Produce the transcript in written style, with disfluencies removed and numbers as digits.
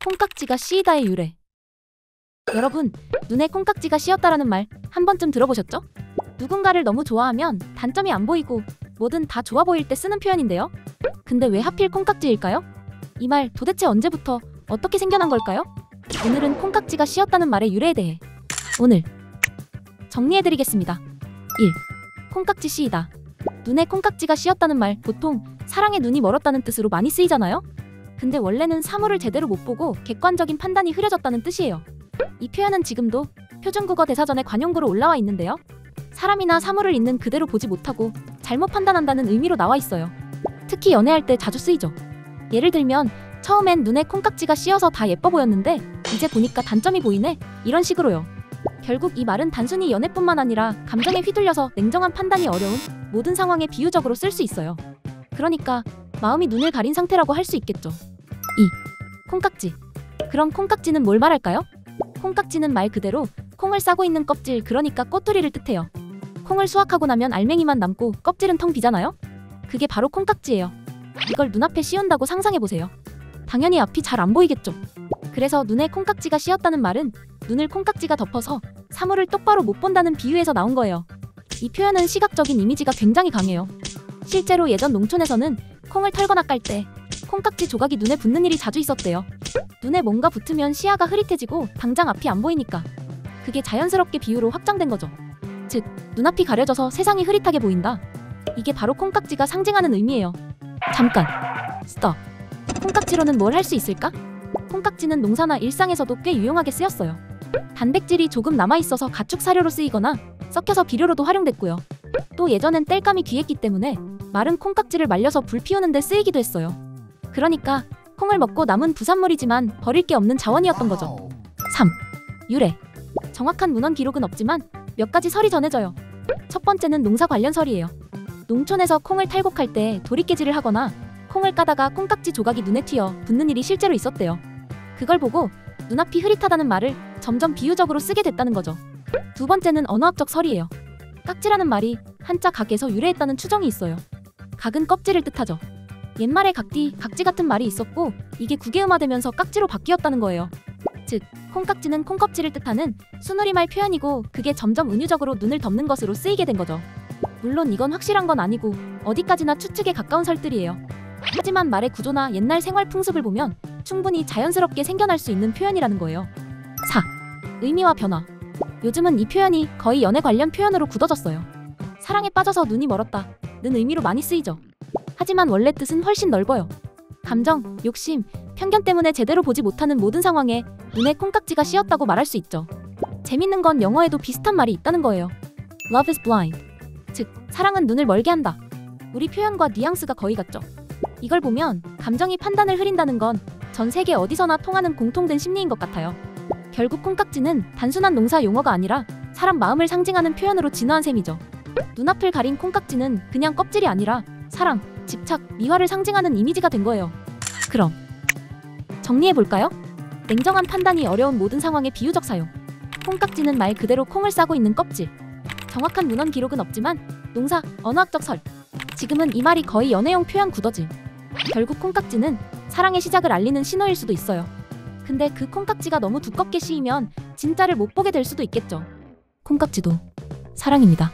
콩깍지가 씌이다의 유래. 여러분, 눈에 콩깍지가 씌었다라는 말 한 번쯤 들어보셨죠? 누군가를 너무 좋아하면 단점이 안 보이고 뭐든 다 좋아 보일 때 쓰는 표현인데요. 근데 왜 하필 콩깍지일까요? 이 말 도대체 언제부터 어떻게 생겨난 걸까요? 오늘은 콩깍지가 씌었다는 말의 유래에 대해 오늘 정리해드리겠습니다. 1. 콩깍지 씌이다. 눈에 콩깍지가 씌었다는 말 보통 사랑의 눈이 멀었다는 뜻으로 많이 쓰이잖아요? 근데 원래는 사물을 제대로 못 보고 객관적인 판단이 흐려졌다는 뜻이에요. 이 표현은 지금도 표준국어 대사전에 관용구로 올라와 있는데요. 사람이나 사물을 있는 그대로 보지 못하고 잘못 판단한다는 의미로 나와 있어요. 특히 연애할 때 자주 쓰이죠. 예를 들면 처음엔 눈에 콩깍지가 씌어서 다 예뻐 보였는데 이제 보니까 단점이 보이네, 이런 식으로요. 결국 이 말은 단순히 연애뿐만 아니라 감정에 휘둘려서 냉정한 판단이 어려운 모든 상황에 비유적으로 쓸 수 있어요. 그러니까 마음이 눈을 가린 상태라고 할 수 있겠죠. 2. 콩깍지. 그럼 콩깍지는 뭘 말할까요? 콩깍지는 말 그대로 콩을 싸고 있는 껍질, 그러니까 꼬투리를 뜻해요. 콩을 수확하고 나면 알맹이만 남고 껍질은 텅 비잖아요? 그게 바로 콩깍지예요. 이걸 눈앞에 씌운다고 상상해보세요. 당연히 앞이 잘 안 보이겠죠. 그래서 눈에 콩깍지가 씌었다는 말은 눈을 콩깍지가 덮어서 사물을 똑바로 못 본다는 비유에서 나온 거예요. 이 표현은 시각적인 이미지가 굉장히 강해요. 실제로 예전 농촌에서는 콩을 털거나 깔 때 콩깍지 조각이 눈에 붙는 일이 자주 있었대요. 눈에 뭔가 붙으면 시야가 흐릿해지고 당장 앞이 안 보이니까 그게 자연스럽게 비유로 확장된 거죠. 즉, 눈앞이 가려져서 세상이 흐릿하게 보인다. 이게 바로 콩깍지가 상징하는 의미예요. 잠깐, 스톱. 콩깍지로는 뭘 할 수 있을까? 콩깍지는 농사나 일상에서도 꽤 유용하게 쓰였어요. 단백질이 조금 남아있어서 가축 사료로 쓰이거나 썩혀서 비료로도 활용됐고요. 또 예전엔 땔감이 귀했기 때문에 마른 콩깍지를 말려서 불 피우는 데 쓰이기도 했어요. 그러니까 콩을 먹고 남은 부산물이지만 버릴 게 없는 자원이었던 거죠. 3. 유래. 정확한 문헌 기록은 없지만 몇 가지 설이 전해져요. 첫 번째는 농사 관련 설이에요. 농촌에서 콩을 탈곡할 때 도리깨질을 하거나 콩을 까다가 콩깍지 조각이 눈에 튀어 붙는 일이 실제로 있었대요. 그걸 보고 눈앞이 흐릿하다는 말을 점점 비유적으로 쓰게 됐다는 거죠. 두 번째는 언어학적 설이에요. 깍지라는 말이 한자 각에서 유래했다는 추정이 있어요. 각은 껍질을 뜻하죠. 옛말에 각디, 각지 같은 말이 있었고 이게 국외음화되면서 깍지로 바뀌었다는 거예요. 즉, 콩깍지는 콩껍질을 뜻하는 순우리말 표현이고 그게 점점 은유적으로 눈을 덮는 것으로 쓰이게 된 거죠. 물론 이건 확실한 건 아니고 어디까지나 추측에 가까운 설들이에요. 하지만 말의 구조나 옛날 생활 풍습을 보면 충분히 자연스럽게 생겨날 수 있는 표현이라는 거예요. 4. 의미와 변화. 요즘은 이 표현이 거의 연애 관련 표현으로 굳어졌어요. 사랑에 빠져서 눈이 멀었다는 의미로 많이 쓰이죠. 하지만 원래 뜻은 훨씬 넓어요. 감정, 욕심, 편견 때문에 제대로 보지 못하는 모든 상황에 눈에 콩깍지가 씌었다고 말할 수 있죠. 재밌는 건 영어에도 비슷한 말이 있다는 거예요. Love is blind. 즉, 사랑은 눈을 멀게 한다. 우리 표현과 뉘앙스가 거의 같죠. 이걸 보면 감정이 판단을 흐린다는 건 전 세계 어디서나 통하는 공통된 심리인 것 같아요. 결국 콩깍지는 단순한 농사 용어가 아니라 사람 마음을 상징하는 표현으로 진화한 셈이죠. 눈앞을 가린 콩깍지는 그냥 껍질이 아니라 사랑, 집착, 미화를 상징하는 이미지가 된 거예요. 그럼 정리해볼까요? 냉정한 판단이 어려운 모든 상황의 비유적 사용. 콩깍지는 말 그대로 콩을 싸고 있는 껍질. 정확한 문헌 기록은 없지만 농사, 언어학적 설. 지금은 이 말이 거의 연애용 표현 굳어짐. 결국 콩깍지는 사랑의 시작을 알리는 신호일 수도 있어요. 근데 그 콩깍지가 너무 두껍게 씌이면 진짜를 못 보게 될 수도 있겠죠. 콩깍지도 사랑입니다.